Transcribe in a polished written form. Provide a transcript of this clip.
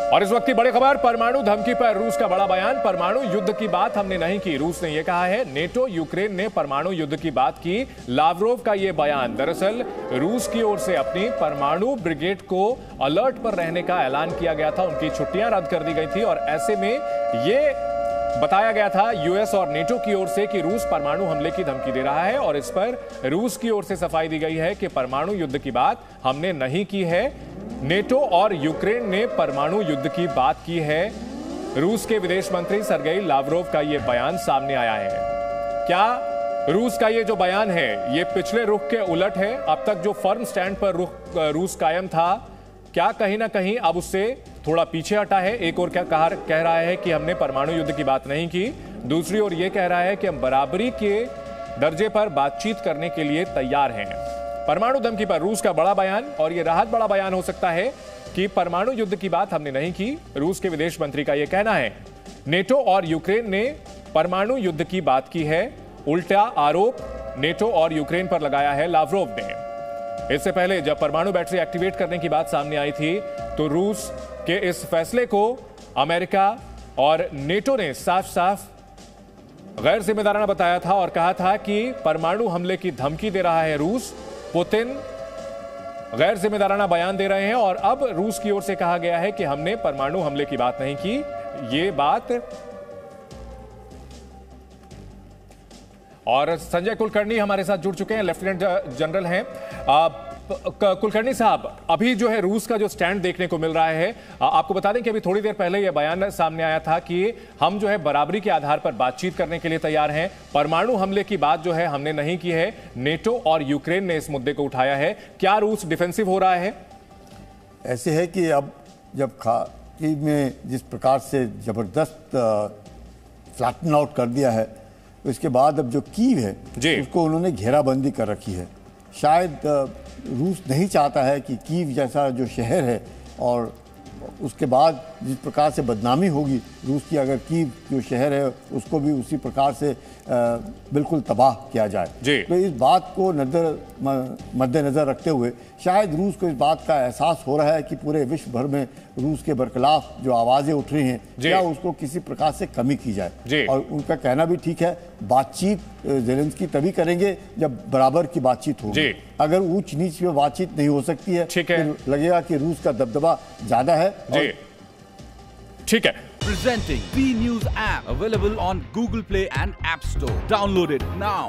और इस वक्त की बड़ी खबर, परमाणु धमकी पर रूस का बड़ा बयान। परमाणु युद्ध की बात हमने नहीं की, रूस ने यह कहा है। नेटो यूक्रेन ने परमाणु युद्ध की बात की, लावरोव का यह बयान। दरअसल रूस की ओर से अपनी परमाणु ब्रिगेड को अलर्ट पर रहने का ऐलान किया गया था, उनकी छुट्टियां रद्द कर दी गई थी और ऐसे में यह बताया गया था यूएस और नेटो की ओर से कि रूस परमाणु हमले की धमकी दे रहा है और इस पर रूस की ओर से सफाई दी गई है कि परमाणु युद्ध की बात हमने नहीं की है। नेटो और यूक्रेन ने परमाणु युद्ध की बात की है। रूस के विदेश मंत्री सर्गेई लावरोव का यह बयान सामने आया है। क्या रूस का यह जो बयान है यह पिछले रुख के उलट है? अब तक जो फर्म स्टैंड पर रुख रूस कायम था, क्या कहीं ना कहीं अब उससे थोड़ा पीछे हटा है? एक और क्या कह रहा है कि हमने परमाणु युद्ध की बात नहीं की, दूसरी ओर यह कह रहा है कि हम बराबरी के दर्जे पर बातचीत करने के लिए तैयार हैं। परमाणु धमकी पर रूस का बड़ा बयान, और यह राहत बड़ा बयान हो सकता है कि परमाणु युद्ध की बात हमने नहीं की, रूस के विदेश मंत्री का यह कहना है। नेटो और यूक्रेन ने परमाणु युद्ध की बात की है, उल्टा आरोप नेटो और यूक्रेन पर लगाया है लावरोव ने। इससे पहले जब परमाणु बैटरी एक्टिवेट करने की बात सामने आई थी तो रूस के इस फैसले को अमेरिका और नेटो ने साफ साफ गैर जिम्मेदाराना बताया था और कहा था कि परमाणु हमले की धमकी दे रहा है रूस, पुतिन गैर जिम्मेदाराना बयान दे रहे हैं। और अब रूस की ओर से कहा गया है कि हमने परमाणु हमले की बात नहीं की। ये बात, और संजय कुलकर्णी हमारे साथ जुड़ चुके हैं, लेफ्टिनेंट जनरल हैं। कुलकर्णी साहब, अभी जो है रूस का जो स्टैंड देखने को मिल रहा है, आपको बता दें कि अभी थोड़ी देर पहले यह बयान सामने आया था कि हम जो है बराबरी के आधार पर बातचीत करने के लिए तैयार हैं। परमाणु हमले की बात जो है हमने नहीं की है। नेटो और यूक्रेन ने इस मुद्दे को उठाया है। क्या रूस डिफेंसिव हो रहा है? ऐसे है कि अब जब खार्किव में जिस प्रकार से जबरदस्त फ्लैटन आउट कर दिया है, तो इसके बाद अब जो कीव है उसको उन्होंने घेराबंदी कर रखी है। शायद रूस नहीं चाहता है कि कीव जैसा जो शहर है, और उसके बाद जिस प्रकार से बदनामी होगी रूस की, अगर कीव जो शहर है उसको भी उसी प्रकार से बिल्कुल तबाह किया जाए। तो इस बात को मद्देनजर रखते हुए शायद रूस को इस बात का एहसास हो रहा है कि पूरे विश्व भर में रूस के बरखिलाफ जो आवाजें उठ रही हैं, क्या उसको किसी प्रकार से कमी की जाए। और उनका कहना भी ठीक है, बातचीत ज़ेलेंस्की तभी करेंगे जब बराबर की बातचीत होगी। अगर ऊंच नीच में बातचीत नहीं हो सकती है तो लगेगा कि रूस का दबदबा ज्यादा है। ठीक है। Presenting B News app available on Google Play and App Store. Download it now.